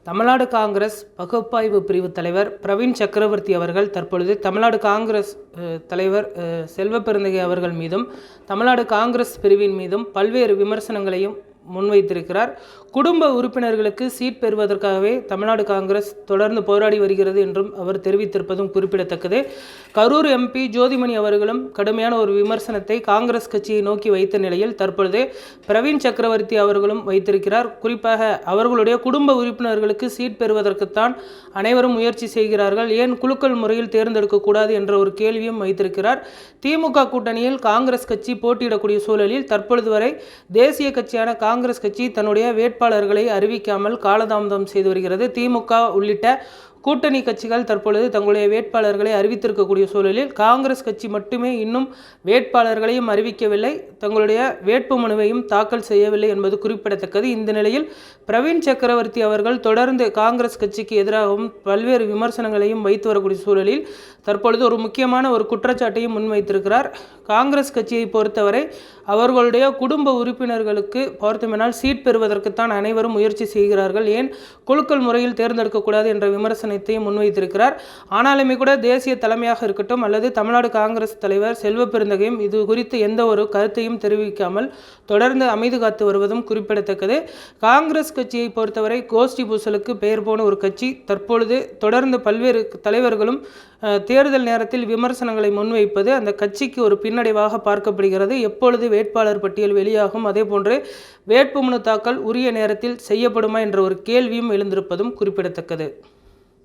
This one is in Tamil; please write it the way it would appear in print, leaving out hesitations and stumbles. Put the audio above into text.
தமிழ்நாடு காங்கிரஸ் பகுப்பாய்வு பிரிவு தலைவர் பிரவீன் சக்கரவர்த்தி அவர்கள் தற்பொழுது தமிழ்நாடு காங்கிரஸ் தலைவர் செல்வப்பெருந்தகை அவர்கள் மீதும் தமிழ்நாடு காங்கிரஸ் பிரிவின் மீதும் பல்வேறு விமர்சனங்களையும் முன்வைத்திருக்கிறார். குடும்ப உறுப்பினர்களுக்கு சீட் பெறுவதற்காகவே தமிழ்நாடு காங்கிரஸ் தொடர்ந்து போராடி வருகிறது என்றும் அவர் தெரிவித்திருப்பதும் குறிப்பிடத்தக்கது. கரூர் எம்பி ஜோதிமணி அவர்களும் கடுமையான ஒரு விமர்சனத்தை காங்கிரஸ் கட்சியை நோக்கி வைத்த நிலையில் தற்பொழுது பிரவீன் சக்கரவர்த்தி அவர்களும் வைத்திருக்கிறார். குறிப்பாக அவர்களுடைய குடும்ப உறுப்பினர்களுக்கு சீட் பெறுவதற்குத்தான் அனைவரும் முயற்சி செய்கிறார்கள், ஏன் குலுக்கல் முறையில் தேர்ந்தெடுக்கக்கூடாது என்ற ஒரு கேள்வியும் வைத்திருக்கிறார். திமுக கூட்டணியில் காங்கிரஸ் கட்சி போட்டியிடக்கூடிய சூழலில் தற்பொழுது வரை தேசிய கட்சியான காங்கிரஸ் கட்சி தன்னுடைய வேட்பாளர்களை அறிவிக்காமல் காலதாமதம் செய்து வருகிறது. திமுக உள்ளிட்ட கூட்டணி கட்சிகள் தற்பொழுது தங்களுடைய வேட்பாளர்களை அறிவித்திருக்கக்கூடிய சூழலில் காங்கிரஸ் கட்சி மட்டுமே இன்னும் வேட்பாளர்களையும் அறிவிக்கவில்லை, தங்களுடைய வேட்பு மனுவையும் தாக்கல் செய்யவில்லை என்பது குறிப்பிடத்தக்கது. இந்த நிலையில் பிரவீன் சக்கரவர்த்தி அவர்கள் தொடர்ந்து காங்கிரஸ் கட்சிக்கு எதிராகவும் பல்வேறு விமர்சனங்களையும் வைத்து வரக்கூடிய சூழலில் தற்பொழுது ஒரு முக்கியமான ஒரு குற்றச்சாட்டையும் முன்வைத்திருக்கிறார். காங்கிரஸ் கட்சியை பொறுத்தவரை அவர்களுடைய குடும்ப உறுப்பினர்களுக்கு பார்த்தோமெனால் சீட் பெறுவதற்குத்தான் அனைவரும் முயற்சி செய்கிறார்கள், ஏன் குலுக்கல் முறையில் தேர்ந்தெடுக்கக்கூடாது என்ற விமர்சனத்தையும் முன்வைத்திருக்கிறார். ஆனாலுமே கூட தேசிய தலைமையாக இருக்கட்டும் அல்லது தமிழ்நாடு காங்கிரஸ் தலைவர் செல்வப்பெருந்தகையும் இது குறித்து எந்த ஒரு கருத்தையும் தெரிவிக்காமல் தொடர்ந்து அமைதி காத்து வருவதும் குறிப்பிடத்தக்கது. காங்கிரஸ் கட்சியை பொறுத்தவரை கோஷ்டி பூசலுக்கு பெயர் போன ஒரு கட்சி. தற்பொழுது தொடர்ந்து பல்வேறு தலைவர்களும் தேர்தல் நேரத்தில் விமர்சனங்களை முன்வைப்பது அந்த கட்சிக்கு ஒரு பின்னடைவாக பார்க்கப்படுகிறது. எப்பொழுது வேட்பாளர் பட்டியல் வெளியாகும், அதே போன்று வேட்புமனு தாக்கல் உரிய நேரத்தில் செய்யப்படுமா என்ற ஒரு கேள்வியும் எழுந்திருப்பதும் குறிப்பிடத்தக்கது.